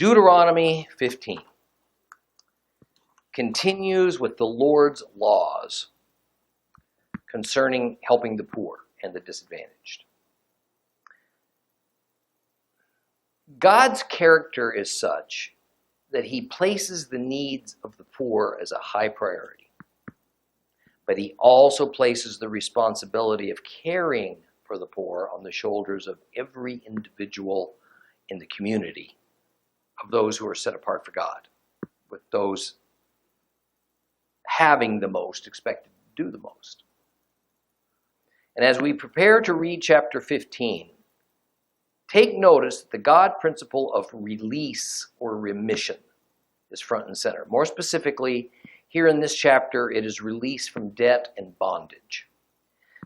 Deuteronomy 15 continues with the Lord's laws concerning helping the poor and the disadvantaged. God's character is such that he places the needs of the poor as a high priority. But he also places the responsibility of caring for the poor on the shoulders of every individual in the community of those who are set apart for God, with those having the most expected to do the most. And as we prepare to read chapter 15, take notice that the God principle of release or remission is front and center. More specifically, here in this chapter, it is release from debt and bondage.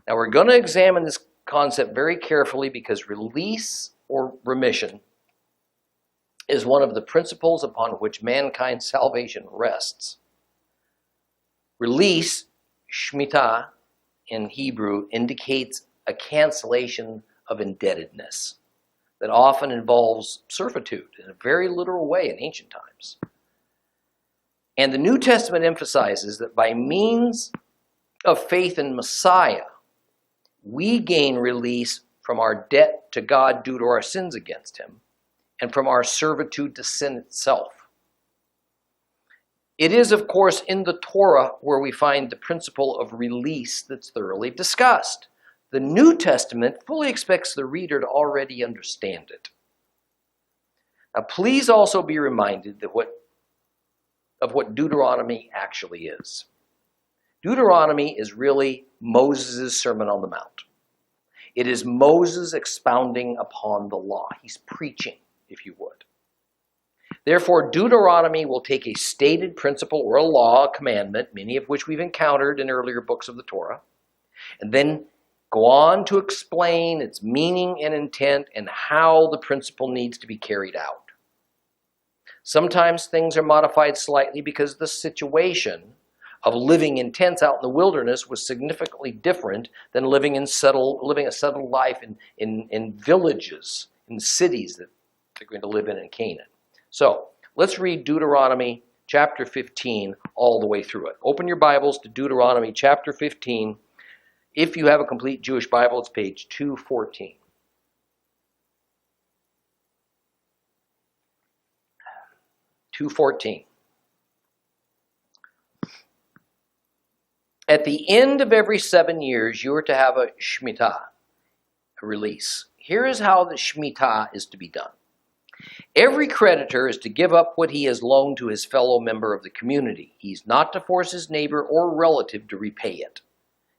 Now, we're going to examine this concept very carefully because release or remission is one of the principles upon which mankind's salvation rests. Release, shmita in Hebrew, indicates a cancellation of indebtedness that often involves servitude in a very literal way in ancient times. And the New Testament emphasizes that by means of faith in Messiah, we gain release from our debt to God due to our sins against him, and from our servitude to sin itself. It is, of course, in the Torah where we find the principle of release that's thoroughly discussed. The New Testament fully expects the reader to already understand it. Now, please also be reminded of what Deuteronomy actually is. Deuteronomy is really Moses' Sermon on the Mount. It is Moses expounding upon the law. He's preaching, if you would. Therefore, Deuteronomy will take a stated principle or a law, a commandment, many of which we've encountered in earlier books of the Torah, and then go on to explain its meaning and intent and how the principle needs to be carried out. Sometimes things are modified slightly because the situation of living in tents out in the wilderness was significantly different than living a settled life in villages, in cities that they're going to live in Canaan. So let's read Deuteronomy chapter 15 all the way through it. Open your Bibles to Deuteronomy chapter 15. If you have a complete Jewish Bible, it's page 214. At the end of every 7 years, you are to have a shmita, a release. Here is how the shmita is to be done. Every creditor is to give up what he has loaned to his fellow member of the community. He's not to force his neighbor or relative to repay it,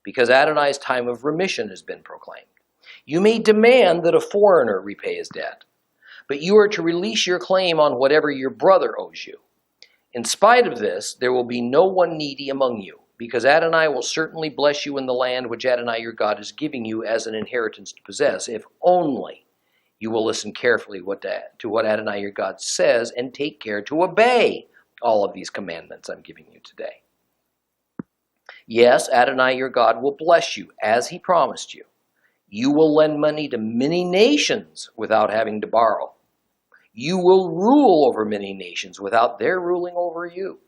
because Adonai's time of remission has been proclaimed. You may demand that a foreigner repay his debt, but you are to release your claim on whatever your brother owes you. In spite of this, there will be no one needy among you, because Adonai will certainly bless you in the land which Adonai your God is giving you as an inheritance to possess, if only you will listen carefully to what Adonai your God says and take care to obey all of these commandments I'm giving you today. Yes, Adonai your God will bless you as he promised you. You will lend money to many nations without having to borrow. You will rule over many nations without their ruling over you.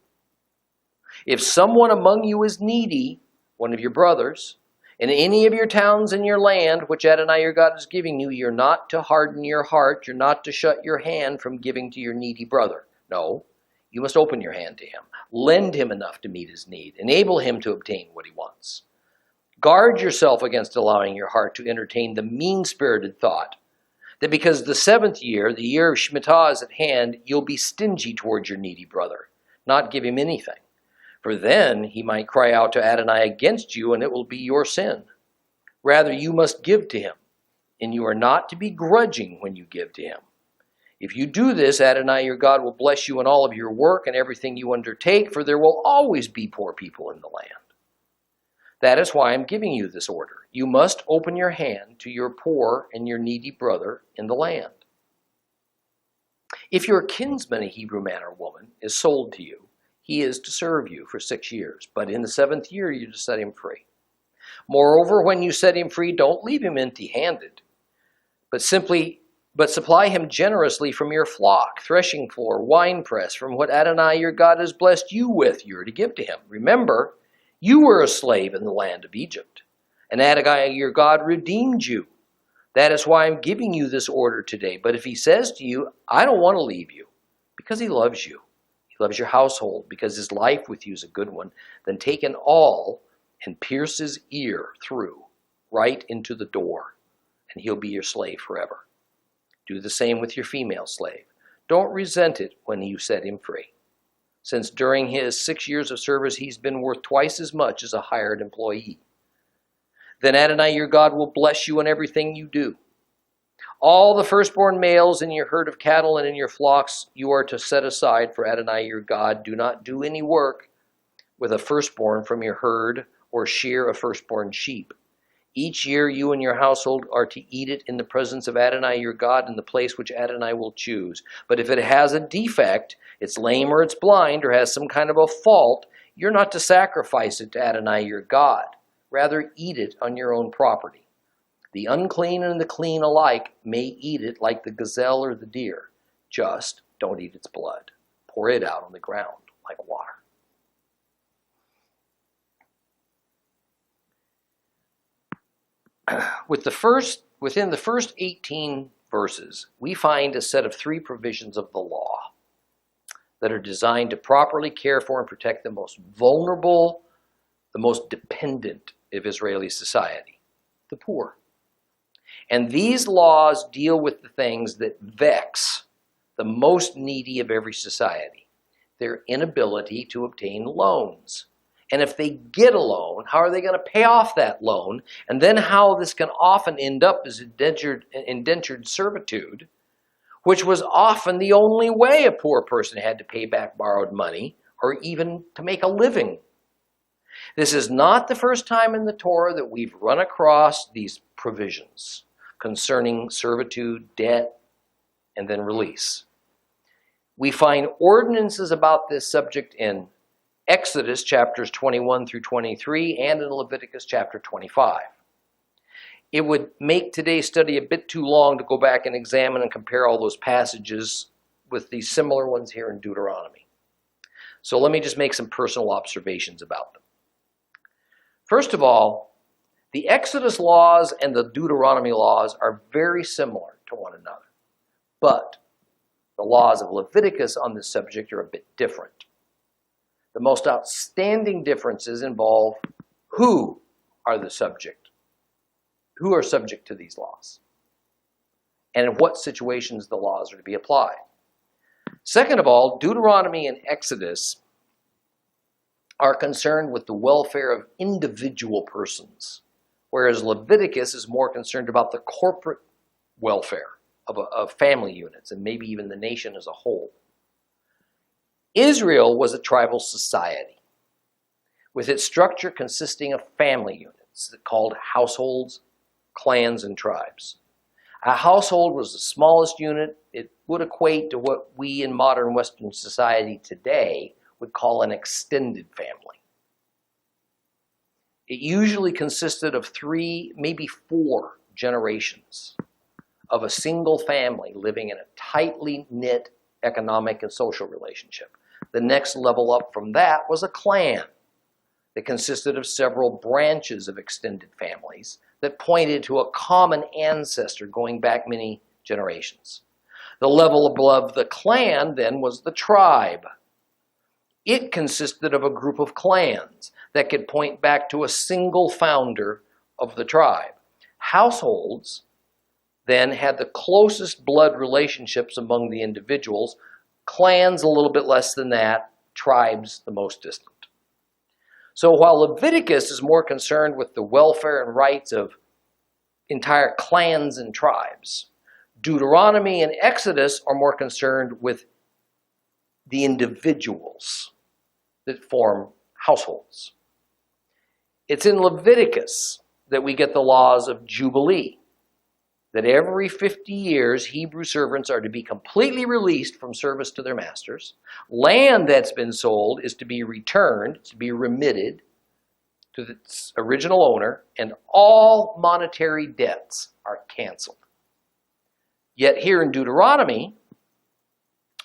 If someone among you is needy, one of your brothers, in any of your towns in your land, which Adonai your God is giving you, you're not to harden your heart, you're not to shut your hand from giving to your needy brother. No, you must open your hand to him. Lend him enough to meet his need. Enable him to obtain what he wants. Guard yourself against allowing your heart to entertain the mean-spirited thought that because the 7th year, the year of Shemitah, is at hand, you'll be stingy towards your needy brother, not give him anything. For then he might cry out to Adonai against you, and it will be your sin. Rather, you must give to him, and you are not to be grudging when you give to him. If you do this, Adonai your God will bless you in all of your work and everything you undertake, for there will always be poor people in the land. That is why I'm giving you this order. You must open your hand to your poor and your needy brother in the land. If your kinsman, a Hebrew man or woman, is sold to you, he is to serve you for 6 years, but in the 7th year you're to set him free. Moreover, when you set him free, don't leave him empty-handed, but simply But supply him generously from your flock, threshing floor, winepress, from what Adonai your God has blessed you with, you're to give to him. Remember, you were a slave in the land of Egypt, and Adonai your God redeemed you. That is why I'm giving you this order today. But if he says to you, I don't want to leave you, because he loves you, he loves your household, because his life with you is a good one, then take an awl and pierce his ear through, right into the door, and he'll be your slave forever. Do the same with your female slave. Don't resent it when you set him free, since during his 6 years of service he's been worth twice as much as a hired employee. Then Adonai your God will bless you in everything you do. All the firstborn males in your herd of cattle and in your flocks you are to set aside for Adonai your God. Do not do any work with a firstborn from your herd or shear a firstborn sheep. Each year you and your household are to eat it in the presence of Adonai your God in the place which Adonai will choose. But if it has a defect, it's lame or it's blind or has some kind of a fault, you're not to sacrifice it to Adonai your God. Rather, eat it on your own property. The unclean and the clean alike may eat it like the gazelle or the deer. Just don't eat its blood. Pour it out on the ground like water. Within the first 18 verses, we find a set of 3 provisions of the law that are designed to properly care for and protect the most vulnerable, the most dependent of Israeli society, the poor. And these laws deal with the things that vex the most needy of every society, their inability to obtain loans. And if they get a loan, how are they going to pay off that loan? And then how this can often end up as indentured servitude, which was often the only way a poor person had to pay back borrowed money or even to make a living. This is not the first time in the Torah that we've run across these provisions concerning servitude, debt, and then release. We find ordinances about this subject in Exodus chapters 21 through 23 and in Leviticus chapter 25. It would make today's study a bit too long to go back and examine and compare all those passages with these similar ones here in Deuteronomy. So let me just make some personal observations about them. First of all, the Exodus laws and the Deuteronomy laws are very similar to one another, but the laws of Leviticus on this subject are a bit different. The most outstanding differences involve who are subject to these laws, and in what situations the laws are to be applied. Second of all, Deuteronomy and Exodus are concerned with the welfare of individual persons, whereas Leviticus is more concerned about the corporate welfare of family units and maybe even the nation as a whole. Israel was a tribal society with its structure consisting of family units called households, clans, and tribes. A household was the smallest unit. It would equate to what we in modern Western society today would call an extended family. It usually consisted of 3, maybe 4 generations of a single family living in a tightly knit economic and social relationship. The next level up from that was a clan that consisted of several branches of extended families that pointed to a common ancestor going back many generations. The level above the clan then was the tribe. It consisted of a group of clans that could point back to a single founder of the tribe. Households then had the closest blood relationships among the individuals, clans a little bit less than that, tribes the most distant. So while Leviticus is more concerned with the welfare and rights of entire clans and tribes, Deuteronomy and Exodus are more concerned with the individuals that form households. It's in Leviticus that we get the laws of Jubilee, that every 50 years Hebrew servants are to be completely released from service to their masters. Land that's been sold is to be returned, to be remitted to its original owner, and all monetary debts are canceled. Yet here in Deuteronomy,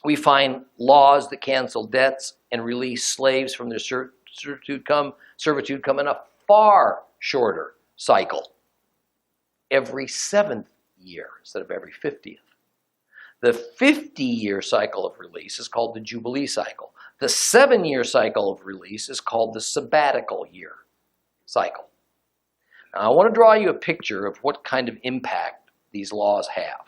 we find laws that cancel debts and release slaves from their servitude come in a far shorter cycle, every 7th year instead of every 50th. The 50-year cycle of release is called the Jubilee cycle. The 7-year cycle of release is called the sabbatical year cycle. Now, I want to draw you a picture of what kind of impact these laws have.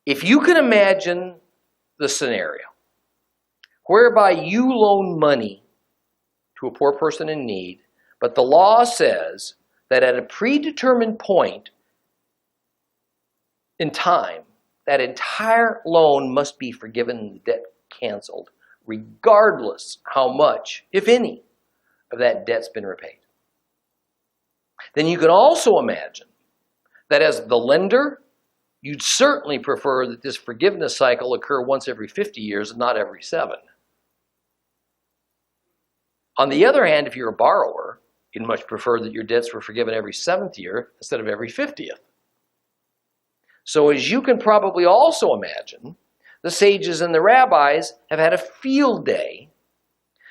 If you can imagine the scenario whereby you loan money to a poor person in need, but the law says that at a predetermined point in time, that entire loan must be forgiven and the debt canceled, regardless how much, if any, of that debt's been repaid. Then you can also imagine that as the lender, you'd certainly prefer that this forgiveness cycle occur once every 50 years and not every 7. On the other hand, if you're a borrower, you'd much prefer that your debts were forgiven every 7th year instead of every 50th. So as you can probably also imagine, the sages and the rabbis have had a field day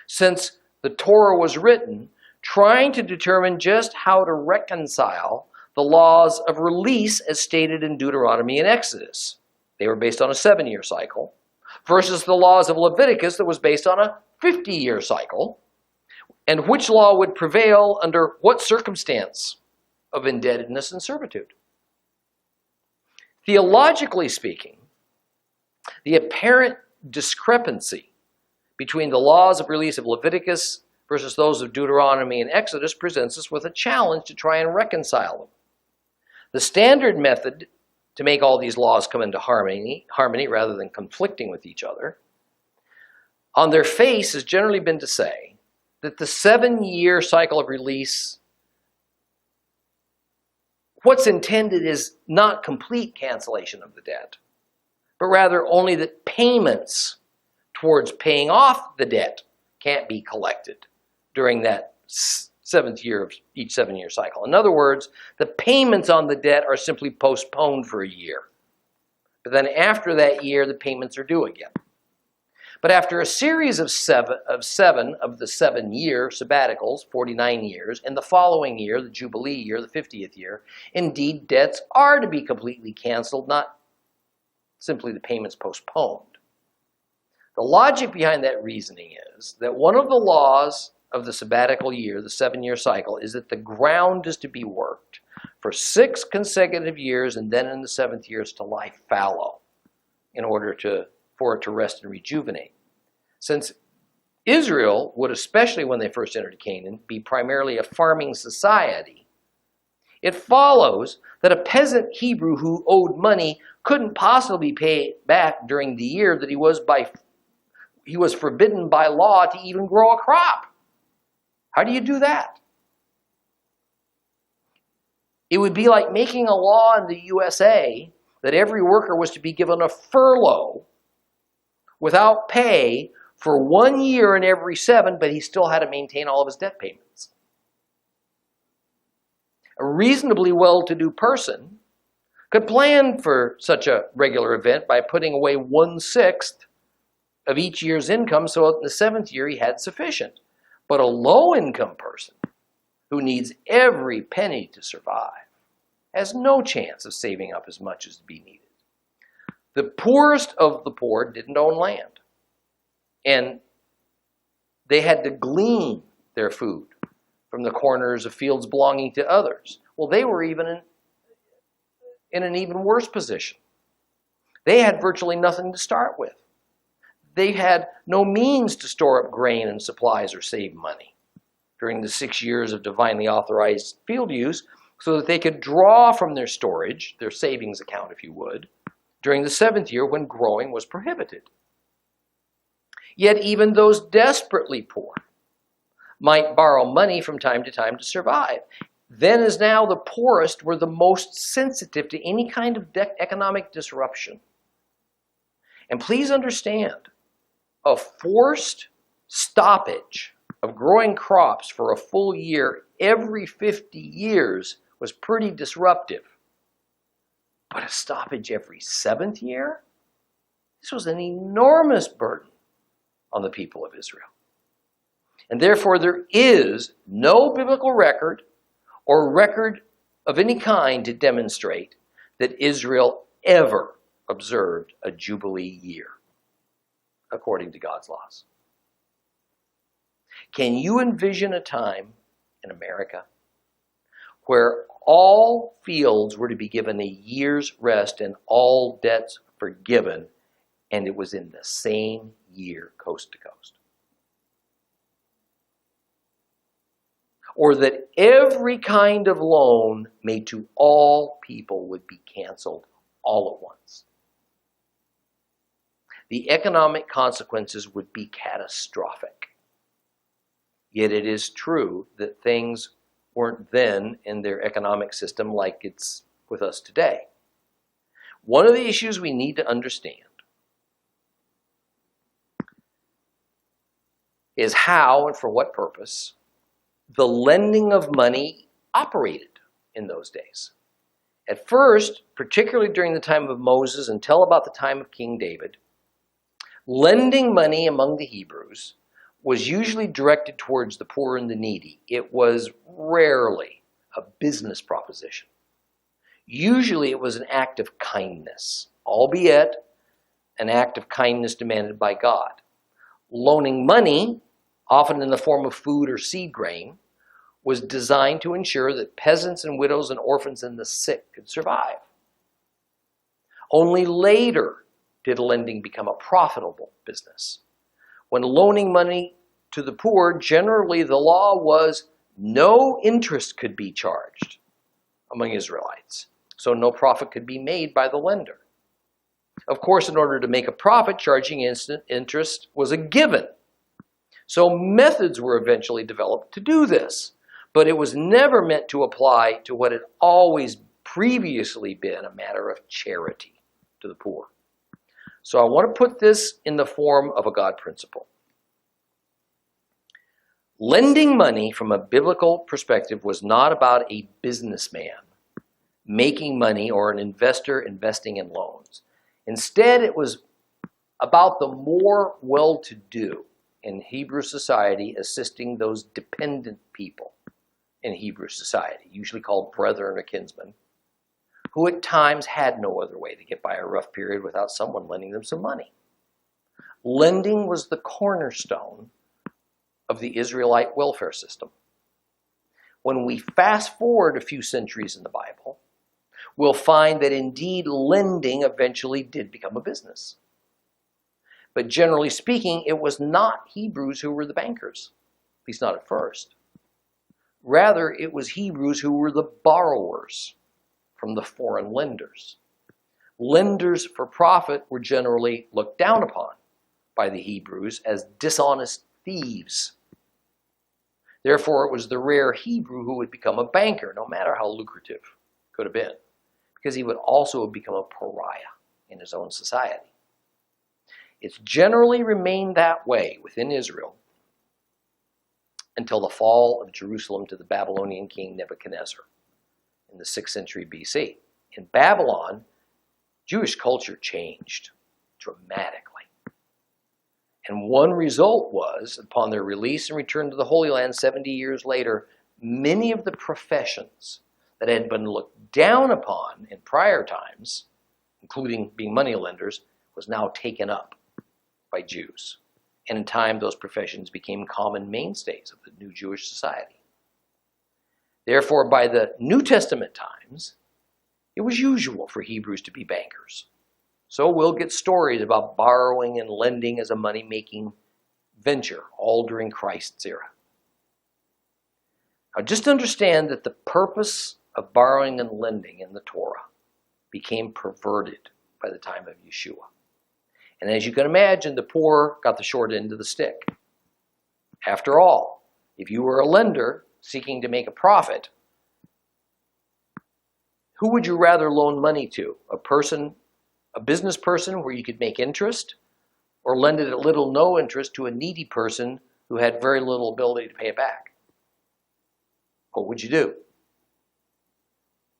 since the Torah was written, trying to determine just how to reconcile the laws of release as stated in Deuteronomy and Exodus. They were based on a 7-year cycle, versus the laws of Leviticus that was based on a 50-year cycle, and which law would prevail under what circumstance of indebtedness and servitude. Theologically speaking, the apparent discrepancy between the laws of release of Leviticus versus those of Deuteronomy and Exodus presents us with a challenge to try and reconcile them. The standard method to make all these laws come into harmony rather than conflicting with each other, on their face has generally been to say that the 7-year cycle of release, what's intended is not complete cancellation of the debt, but rather only that payments towards paying off the debt can't be collected during that 7th year of each 7-year cycle. In other words, the payments on the debt are simply postponed for a year. But then after that year, the payments are due again. But after a series of seven of the 7-year sabbaticals, 49 years, and the following year, the Jubilee year, the 50th year, indeed debts are to be completely canceled, not simply the payments postponed. The logic behind that reasoning is that one of the laws of the sabbatical year, the 7-year cycle, is that the ground is to be worked for 6 consecutive years, and then in the 7th year is to lie fallow in order for it to rest and rejuvenate. Since Israel would, especially when they first entered Canaan, be primarily a farming society, it follows that a peasant Hebrew who owed money couldn't possibly pay it back during the year that he was forbidden by law to even grow a crop. How do you do that? It would be like making a law in the USA that every worker was to be given a furlough without pay for 1 year in every 7, but he still had to maintain all of his debt payments. A reasonably well-to-do person could plan for such a regular event by putting away 1/6 of each year's income, so in the 7th year he had sufficient. But a low-income person who needs every penny to survive has no chance of saving up as much as to be needed. The poorest of the poor didn't own land, and they had to glean their food from the corners of fields belonging to others. Well, they were even in an even worse position. They had virtually nothing to start with. They had no means to store up grain and supplies or save money during the 6 years of divinely authorized field use so that they could draw from their storage, their savings account if you would, during the 7th year when growing was prohibited. Yet even those desperately poor might borrow money from time to time to survive. Then as now, the poorest were the most sensitive to any kind of economic disruption. And please understand, a forced stoppage of growing crops for a full year every 50 years was pretty disruptive. But a stoppage every 7th year? This was an enormous burden on the people of Israel. And therefore there is no biblical record or record of any kind to demonstrate that Israel ever observed a Jubilee year according to God's laws. Can you envision a time in America where all fields were to be given a year's rest and all debts forgiven, and it was in the same year, coast to coast? Or that every kind of loan made to all people would be canceled all at once? The economic consequences would be catastrophic. Yet it is true that things weren't then in their economic system like it's with us today. One of the issues we need to understand is how and for what purpose the lending of money operated in those days. At first, particularly during the time of Moses until about the time of King David, lending money among the Hebrews was usually directed towards the poor and the needy. It was rarely a business proposition. Usually it was an act of kindness, albeit an act of kindness demanded by God. Loaning money, often in the form of food or seed grain, was designed to ensure that peasants and widows and orphans and the sick could survive. Only later did lending become a profitable business. When loaning money to the poor, generally the law was no interest could be charged among Israelites, so no profit could be made by the lender. Of course, in order to make a profit, charging instant interest was a given. So methods were eventually developed to do this, but it was never meant to apply to what had always previously been a matter of charity to the poor. So I want to put this in the form of a God principle. Lending money from a biblical perspective was not about a businessman making money or an investor investing in loans. Instead, it was about the more well-to-do in Hebrew society assisting those dependent people in Hebrew society, usually called brethren or kinsmen, who at times had no other way to get by a rough period without someone lending them some money. Lending was the cornerstone of the Israelite welfare system. When we fast forward a few centuries in the Bible, we'll find that indeed lending eventually did become a business. But generally speaking, it was not Hebrews who were the bankers, at least not at first. Rather, it was Hebrews who were the borrowers from the foreign lenders. Lenders for profit were generally looked down upon by the Hebrews as dishonest thieves. Therefore, it was the rare Hebrew who would become a banker, no matter how lucrative it could have been, because he would also have become a pariah in his own society. It's generally remained that way within Israel until the fall of Jerusalem to the Babylonian king Nebuchadnezzar in the 6th century BC. In Babylon, Jewish culture changed dramatically. And one result was, upon their release and return to the Holy Land 70 years later, many of the professions that had been looked down upon in prior times, including being moneylenders, was now taken up by Jews. And in time, those professions became common mainstays of the new Jewish society. Therefore, by the New Testament times, it was usual for Hebrews to be bankers. So we'll get stories about borrowing and lending as a money-making venture, all during Christ's era. Now, just understand that the purpose of borrowing and lending in the Torah became perverted by the time of Yeshua. And as you can imagine, the poor got the short end of the stick. After all, if you were a lender seeking to make a profit, who would you rather loan money to? A business person where you could make interest, or lend it at little no interest to a needy person who had very little ability to pay it back? What would you do?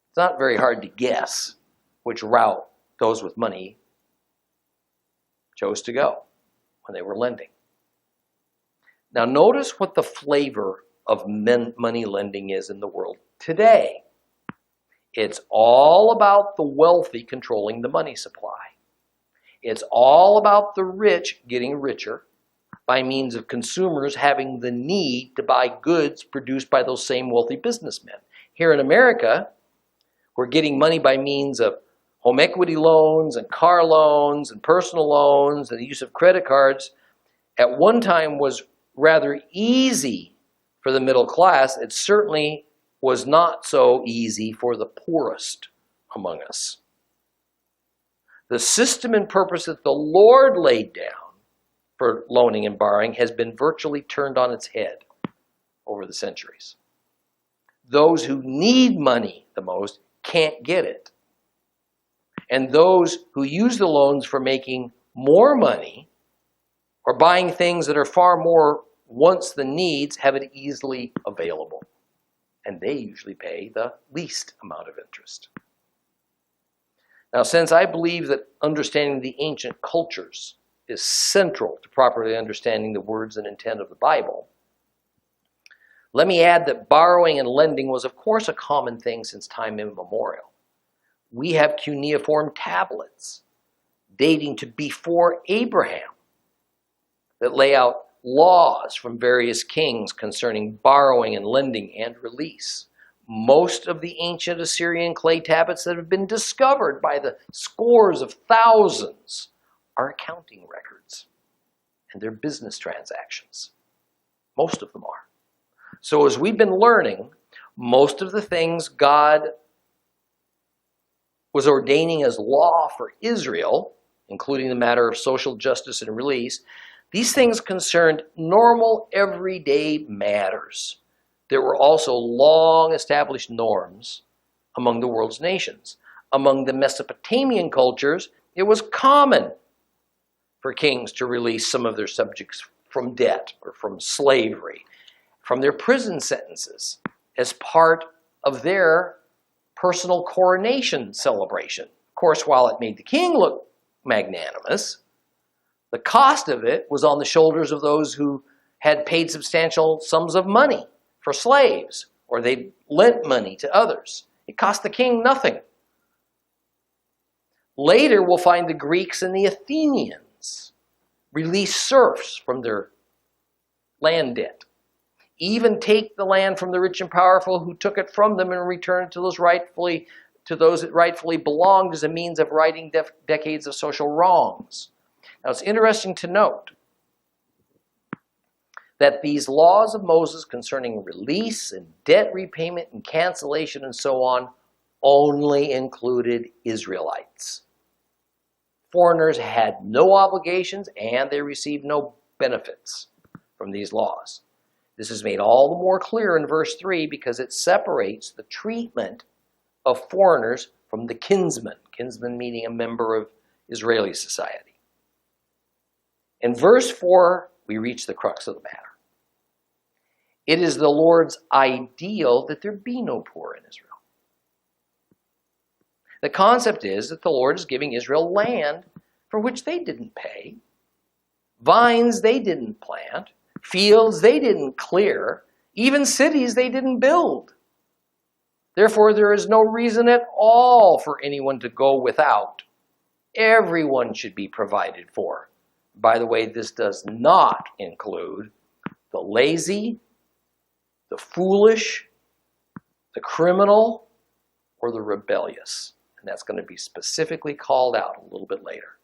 It's not very hard to guess which route those with money chose to go when they were lending. Now notice what the flavor of money lending is in the world today. It's all about the wealthy controlling the money supply. It's all about the rich getting richer by means of consumers having the need to buy goods produced by those same wealthy businessmen. Here in America, we're getting money by means of home equity loans and car loans and personal loans and the use of credit cards. At one time was rather easy for the middle class. It certainly was not so easy for the poorest among us. The system and purpose that the Lord laid down for loaning and borrowing has been virtually turned on its head over the centuries. Those who need money the most can't get it. And those who use the loans for making more money or buying things that are far more wants than needs have it easily available. And they usually pay the least amount of interest. Now, since I believe that understanding the ancient cultures is central to properly understanding the words and intent of the Bible, let me add that borrowing and lending was, of course, a common thing since time immemorial. We have cuneiform tablets dating to before Abraham that lay out laws from various kings concerning borrowing and lending and release. Most of the ancient Assyrian clay tablets that have been discovered by the scores of thousands are accounting records, and they're business transactions. Most of them are. So as we've been learning, most of the things God was ordaining as law for Israel, including the matter of social justice and release, these things concerned normal, everyday matters. There were also long-established norms among the world's nations. Among the Mesopotamian cultures, it was common for kings to release some of their subjects from debt or from slavery, from their prison sentences, as part of their personal coronation celebration. Of course, while it made the king look magnanimous, the cost of it was on the shoulders of those who had paid substantial sums of money for slaves, or they lent money to others. It cost the king nothing. Later, we'll find the Greeks and the Athenians release serfs from their land debt, even take the land from the rich and powerful who took it from them and return it to those it rightfully belonged as a means of righting decades of social wrongs. Now, it's interesting to note that these laws of Moses concerning release and debt repayment and cancellation and so on only included Israelites. Foreigners had no obligations and they received no benefits from these laws. This is made all the more clear in verse 3 because it separates the treatment of foreigners from the kinsmen meaning a member of Israeli society. In verse 4, we reach the crux of the matter. It is the Lord's ideal that there be no poor in Israel. The concept is that the Lord is giving Israel land for which they didn't pay, vines they didn't plant, fields they didn't clear, even cities they didn't build. Therefore, there is no reason at all for anyone to go without. Everyone should be provided for. By the way, this does not include the lazy, the foolish, the criminal, or the rebellious. And that's going to be specifically called out a little bit later.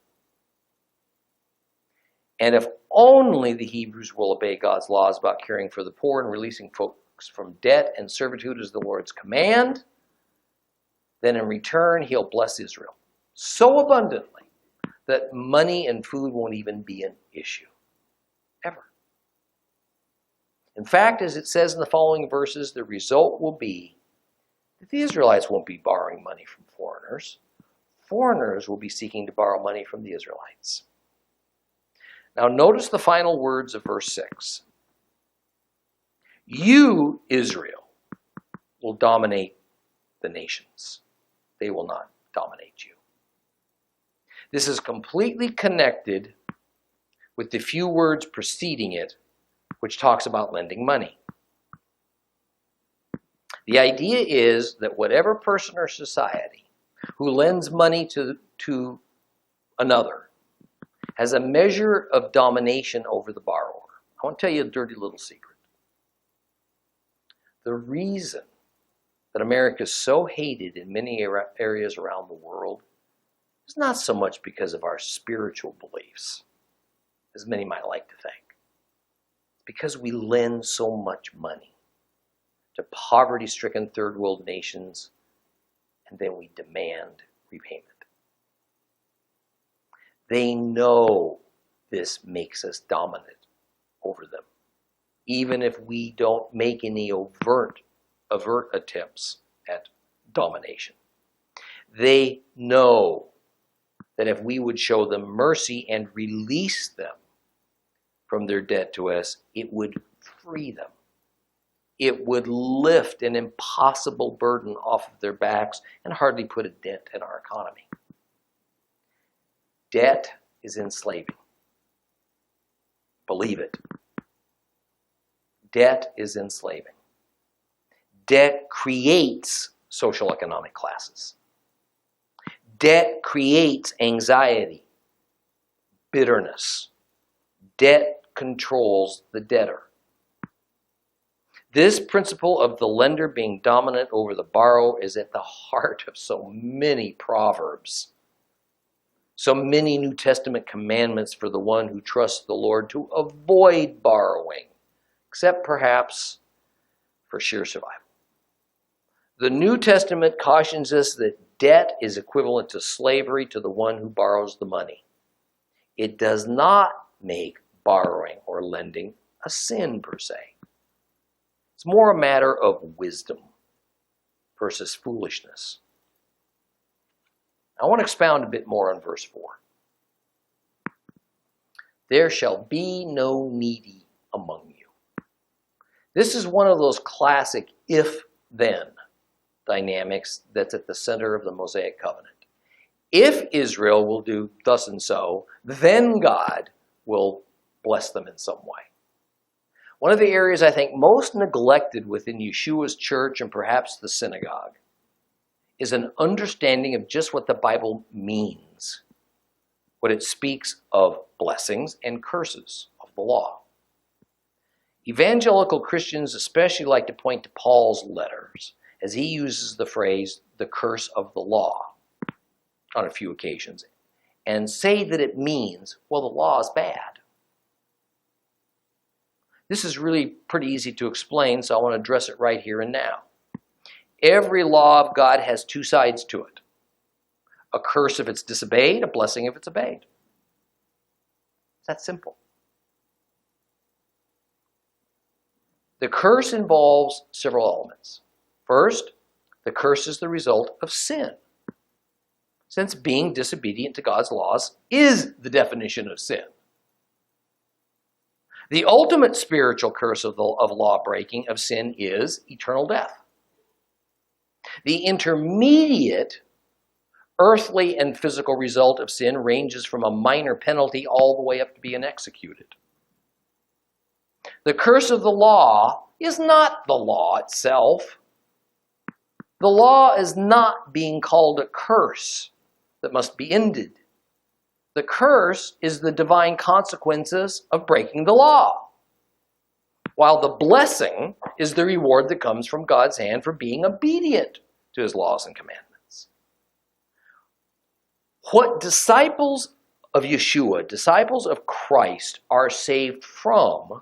And if only the Hebrews will obey God's laws about caring for the poor and releasing folks from debt and servitude as the Lord's command, then in return he'll bless Israel so abundantly that money and food won't even be an issue, ever. In fact, as it says in the following verses, the result will be that the Israelites won't be borrowing money from foreigners. Foreigners will be seeking to borrow money from the Israelites. Now notice the final words of verse 6. You, Israel, will dominate the nations. They will not dominate you. This is completely connected with the few words preceding it, which talks about lending money. The idea is that whatever person or society who lends money to another has a measure of domination over the borrower. I want to tell you a dirty little secret. The reason that America is so hated in many areas around the world is not so much because of our spiritual beliefs, as many might like to think. It's because we lend so much money to poverty-stricken third world nations, and then we demand repayment. They know this makes us dominant over them, even if we don't make any overt attempts at domination. They know that if we would show them mercy and release them from their debt to us, it would free them. It would lift an impossible burden off of their backs and hardly put a dent in our economy. Debt is enslaving. Believe it. Debt is enslaving. Debt creates social economic classes. Debt creates anxiety, bitterness. Debt controls the debtor. This principle of the lender being dominant over the borrower is at the heart of so many proverbs, so many New Testament commandments for the one who trusts the Lord to avoid borrowing, except perhaps for sheer survival. The New Testament cautions us that debt is equivalent to slavery to the one who borrows the money. It does not make borrowing or lending a sin per se. It's more a matter of wisdom versus foolishness. I want to expound a bit more on verse 4. There shall be no needy among you. This is one of those classic if-then dynamics that's at the center of the Mosaic covenant. If Israel will do thus and so, then God will bless them in some way. One of the areas I think most neglected within Yeshua's church and perhaps the synagogue is an understanding of just what the Bible means, what it speaks of blessings and curses of the law. Evangelical Christians especially like to point to Paul's letters as he uses the phrase, the curse of the law, on a few occasions, and say that it means, well, the law is bad. This is really pretty easy to explain, so I want to address it right here and now. Every law of God has two sides to it. A curse if it's disobeyed, a blessing if it's obeyed. It's that simple. The curse involves several elements. First, the curse is the result of sin, since being disobedient to God's laws is the definition of sin. The ultimate spiritual curse of law breaking, of sin, is eternal death. The intermediate earthly and physical result of sin ranges from a minor penalty all the way up to being executed. The curse of the law is not the law itself. The law is not being called a curse that must be ended. The curse is the divine consequences of breaking the law, while the blessing is the reward that comes from God's hand for being obedient to his laws and commandments. What disciples of Yeshua, disciples of Christ, are saved from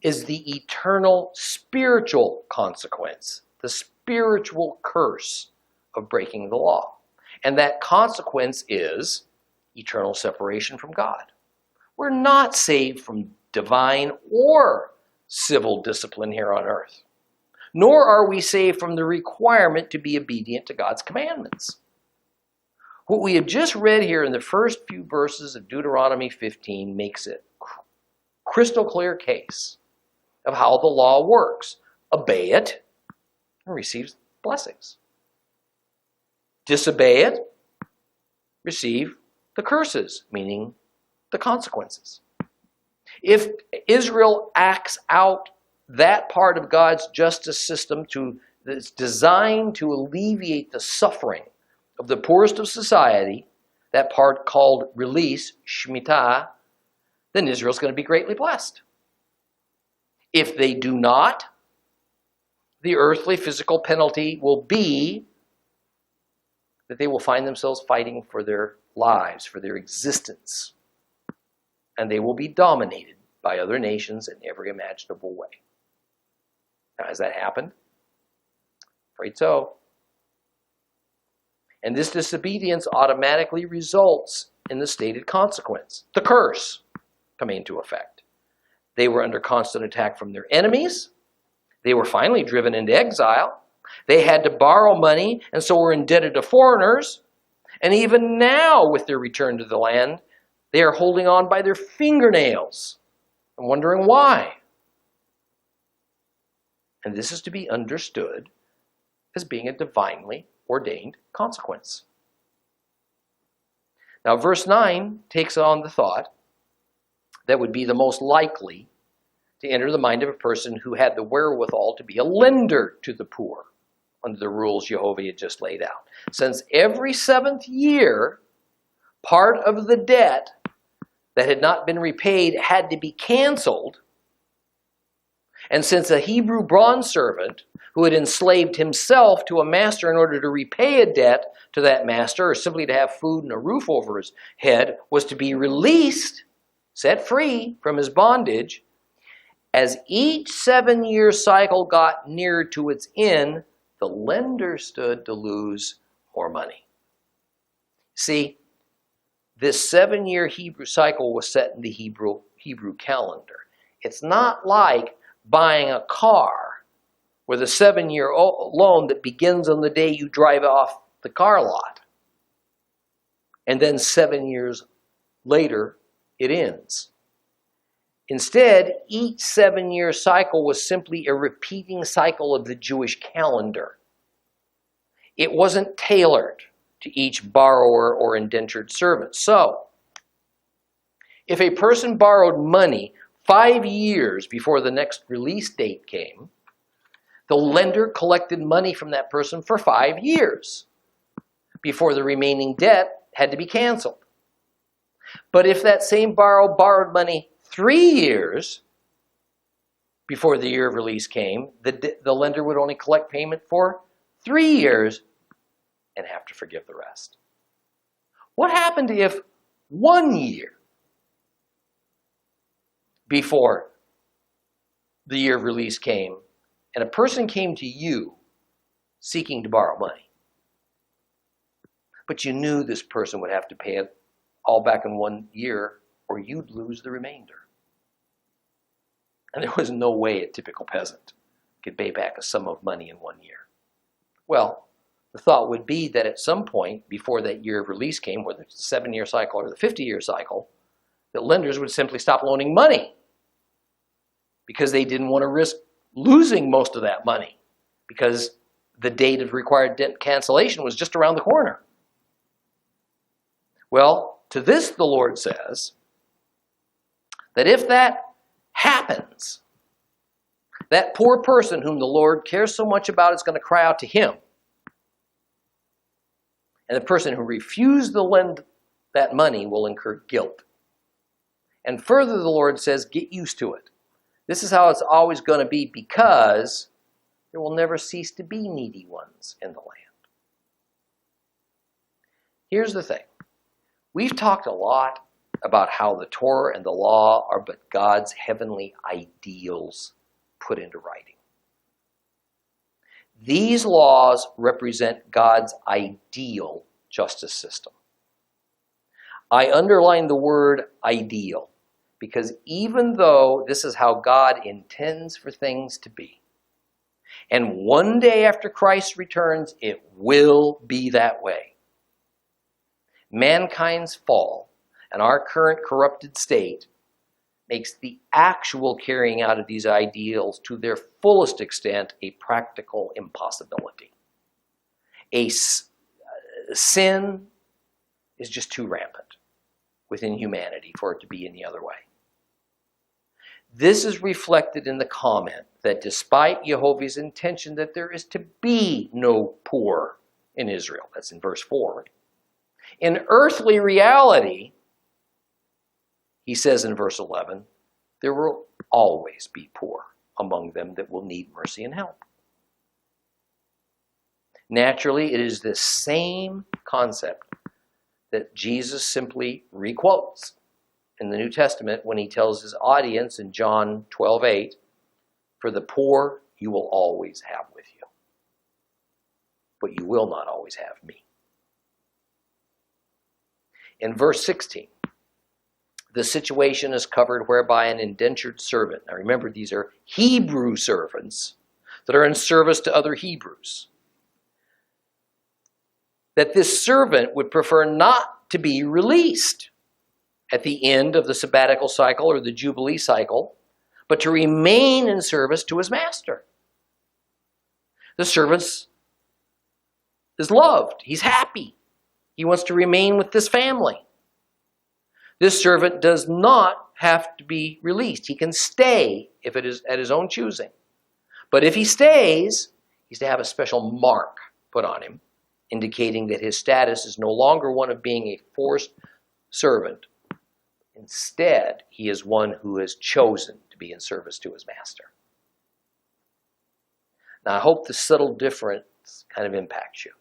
is the eternal spiritual consequence, the spiritual curse of breaking the law. And that consequence is eternal separation from God. We're not saved from divine or civil discipline here on earth, nor are we saved from the requirement to be obedient to God's commandments. What we have just read here in the first few verses of Deuteronomy 15 makes it crystal clear case of how the law works. Obey it and receive blessings. disobey it, receive the curses, meaning the consequences. If Israel acts out that part of God's justice system that's designed to alleviate the suffering of the poorest of society, that part called release, Shemitah, then Israel's going to be greatly blessed. If they do not, the earthly physical penalty will be that they will find themselves fighting for their lives, for their existence. And they will be dominated by other nations in every imaginable way. Now, has that happened? Afraid so. And this disobedience automatically results in the stated consequence, the curse, coming into effect. They were under constant attack from their enemies. They were finally driven into exile. They had to borrow money and so were indebted to foreigners. And even now, with their return to the land, they are holding on by their fingernails and wondering why. And this is to be understood as being a divinely ordained consequence. Now, verse 9 takes on the thought that would be the most likely to enter the mind of a person who had the wherewithal to be a lender to the poor under the rules Jehovah had just laid out. Since every seventh year, part of the debt that had not been repaid had to be canceled, and since a Hebrew bondservant who had enslaved himself to a master in order to repay a debt to that master, or simply to have food and a roof over his head, was to be released, set free from his bondage, as each 7-year cycle got nearer to its end, the lender stood to lose more money. See, this 7-year Hebrew cycle was set in the Hebrew calendar. It's not like buying a car with a 7-year loan that begins on the day you drive off the car lot. And then 7 years later, it ends. Instead, each 7-year cycle was simply a repeating cycle of the Jewish calendar. It wasn't tailored to each borrower or indentured servant. So, if a person borrowed money 5 years before the next release date came, the lender collected money from that person for 5 years before the remaining debt had to be canceled. But if that same borrower borrowed money 3 years before the year of release came, the lender would only collect payment for 3 years and have to forgive the rest. What happened if 1 year before the year of release came and a person came to you seeking to borrow money, but you knew this person would have to pay it all back in 1 year or you'd lose the remainder? And there was no way a typical peasant could pay back a sum of money in 1 year. Well, the thought would be that at some point before that year of release came, whether it's the 7-year cycle or the 50-year cycle, that lenders would simply stop loaning money because they didn't want to risk losing most of that money because the date of required debt cancellation was just around the corner. Well, to this the Lord says that if that happens, that poor person whom the Lord cares so much about is going to cry out to him. And the person who refused to lend that money will incur guilt. And further, the Lord says, get used to it. This is how it's always going to be because there will never cease to be needy ones in the land. Here's the thing. We've talked a lot about how the Torah and the law are but God's heavenly ideals put into writing. These laws represent God's ideal justice system. I underline the word ideal because even though this is how God intends for things to be, and one day after Christ returns, it will be that way. Mankind's fall and our current corrupted state makes the actual carrying out of these ideals to their fullest extent a practical impossibility. Sin is just too rampant within humanity for it to be any other way. This is reflected in the comment that despite Jehovah's intention that there is to be no poor in Israel, that's in verse 4, in earthly reality, he says in verse 11, there will always be poor among them that will need mercy and help. Naturally, it is this same concept that Jesus simply requotes in the New Testament when he tells his audience in John 12:8, "For the poor you will always have with you, but you will not always have me." In verse 16, the situation is covered whereby an indentured servant, now remember these are Hebrew servants that are in service to other Hebrews, that this servant would prefer not to be released at the end of the sabbatical cycle or the Jubilee cycle, but to remain in service to his master. The servant is loved. He's happy. He wants to remain with this family. This servant does not have to be released. He can stay if it is at his own choosing. But if he stays, he's to have a special mark put on him, indicating that his status is no longer one of being a forced servant. Instead, he is one who has chosen to be in service to his master. Now, I hope the subtle difference kind of impacts you.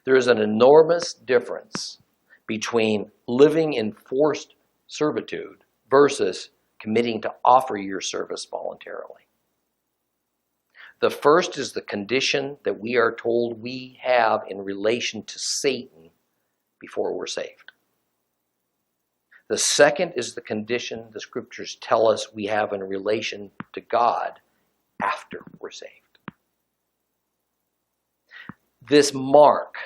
There is an enormous difference between living in forced servitude versus committing to offer your service voluntarily. The first is the condition that we are told we have in relation to Satan before we're saved. The second is the condition the scriptures tell us we have in relation to God after we're saved. This mark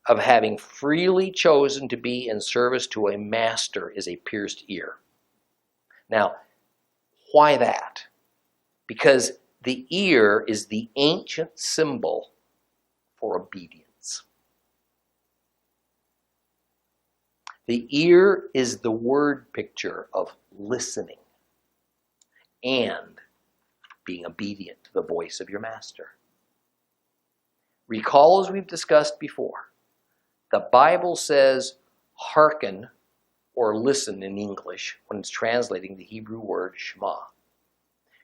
of having freely chosen to be in service to a master is a pierced ear. Now, why that? Because the ear is the ancient symbol for obedience. The ear is the word picture of listening and being obedient to the voice of your master. Recall, as we've discussed before, the Bible says hearken or listen in English when it's translating the Hebrew word Shema.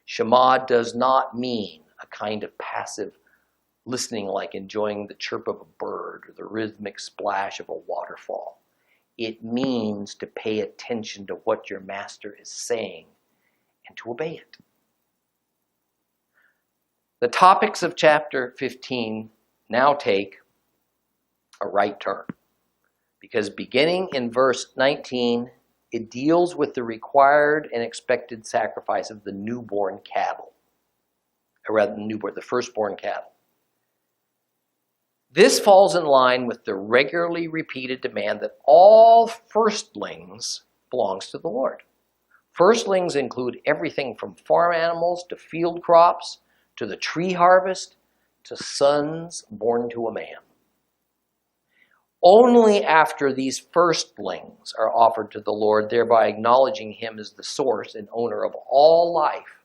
Shema does not mean a kind of passive listening like enjoying the chirp of a bird or the rhythmic splash of a waterfall. It means to pay attention to what your master is saying and to obey it. The topics of chapter 15 now take a right turn, because beginning in verse 19, it deals with the required and expected sacrifice of the newborn cattle, or rather the firstborn cattle. This falls in line with the regularly repeated demand that all firstlings belongs to the Lord. Firstlings include everything from farm animals to field crops to the tree harvest to sons born to a man. Only after these firstlings are offered to the Lord, thereby acknowledging him as the source and owner of all life,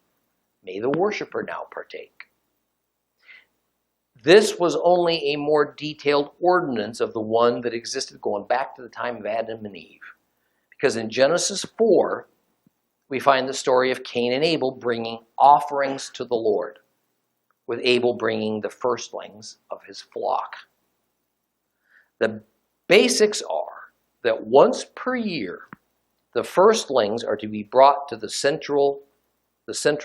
may the worshiper now partake. This was only a more detailed ordinance of the one that existed going back to the time of Adam and Eve. Because in Genesis 4, we find the story of Cain and Abel bringing offerings to the Lord, with Abel bringing the firstlings of his flock. The basics are that once per year, the firstlings are to be brought to the central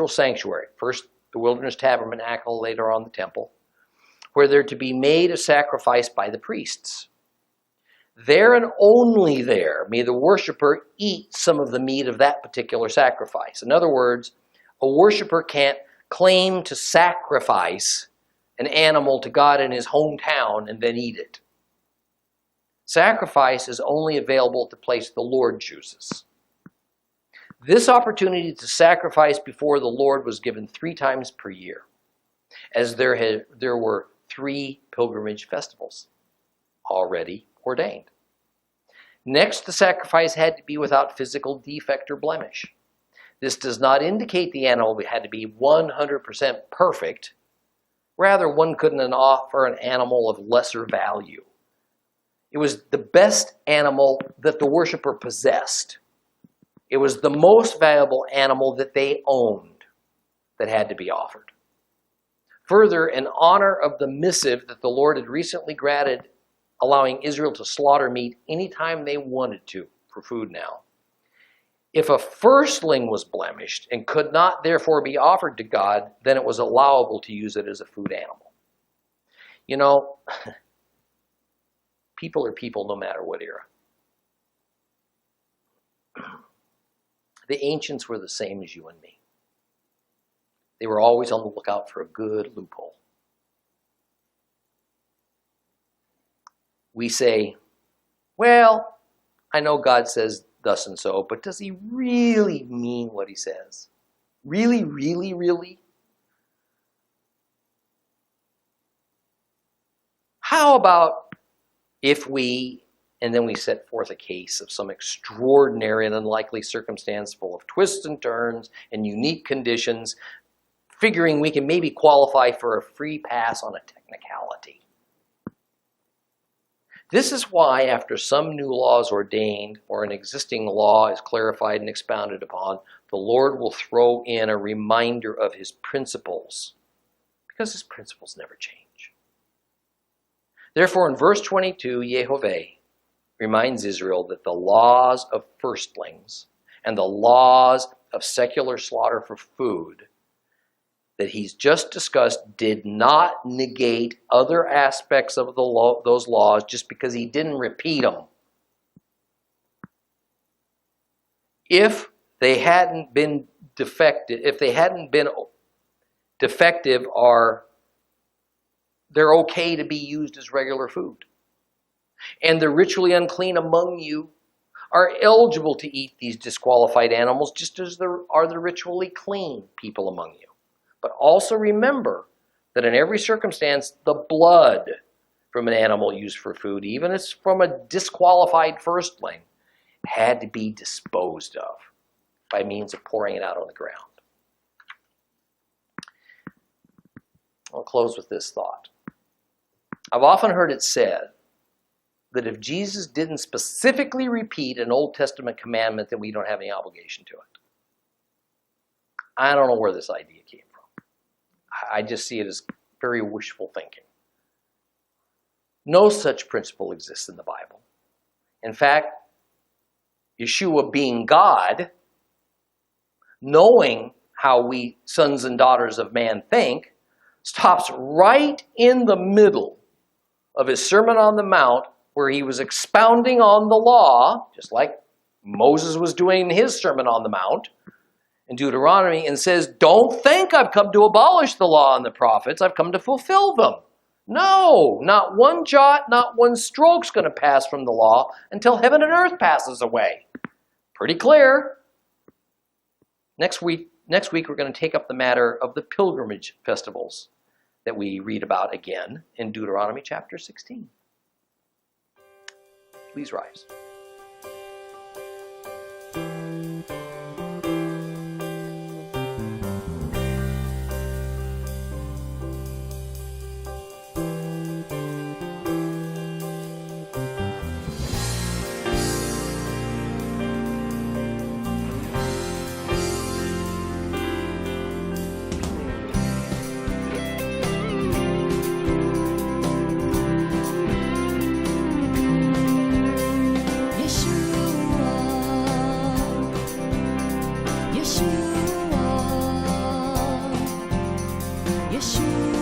sanctuary. First, the wilderness tabernacle, later on the temple, where they're to be made a sacrifice by the priests. There and only there may the worshiper eat some of the meat of that particular sacrifice. In other words, a worshiper can't claim to sacrifice an animal to God in his hometown and then eat it. Sacrifice is only available at the place the Lord chooses. This opportunity to sacrifice before the Lord was given 3 times per year, as there were 3 pilgrimage festivals already ordained. Next, the sacrifice had to be without physical defect or blemish. This does not indicate the animal had to be 100% perfect. Rather, one couldn't offer an animal of lesser value. It was the best animal that the worshiper possessed. It was the most valuable animal that they owned that had to be offered. Further, in honor of the missive that the Lord had recently granted, allowing Israel to slaughter meat anytime they wanted to for food now, if a firstling was blemished and could not therefore be offered to God, then it was allowable to use it as a food animal. You know, people are people no matter what era. The ancients were the same as you and me. They were always on the lookout for a good loophole. We say, well, I know God says thus and so, but does he really mean what he says? Really, really, really? How about if we, and then we set forth a case of some extraordinary and unlikely circumstance full of twists and turns and unique conditions, figuring we can maybe qualify for a free pass on a technicality. This is why, after some new law is ordained or an existing law is clarified and expounded upon, the Lord will throw in a reminder of his principles, because his principles never change. Therefore, in verse 22, Yehovah reminds Israel that the laws of firstlings and the laws of secular slaughter for food that he's just discussed did not negate other aspects of those laws just because he didn't repeat them. If they hadn't been defective, or they're okay to be used as regular food. And the ritually unclean among you are eligible to eat these disqualified animals just as there are the ritually clean people among you. But also remember that in every circumstance, the blood from an animal used for food, even if it's from a disqualified firstling, had to be disposed of by means of pouring it out on the ground. I'll close with this thought. I've often heard it said that if Jesus didn't specifically repeat an Old Testament commandment, then we don't have any obligation to it. I don't know where this idea came from. I just see it as very wishful thinking. No such principle exists in the Bible. In fact, Yeshua being God, knowing how we sons and daughters of man think, stops right in the middle of his Sermon on the Mount where he was expounding on the law, just like Moses was doing his Sermon on the Mount in Deuteronomy, and says, don't think I've come to abolish the law and the prophets. I've come to fulfill them. No, not one jot, not one stroke's going to pass from the law until heaven and earth passes away. Pretty clear. Next week we're going to take up the matter of the pilgrimage festivals that we read about again in Deuteronomy chapter 16. Please rise. Yeshua.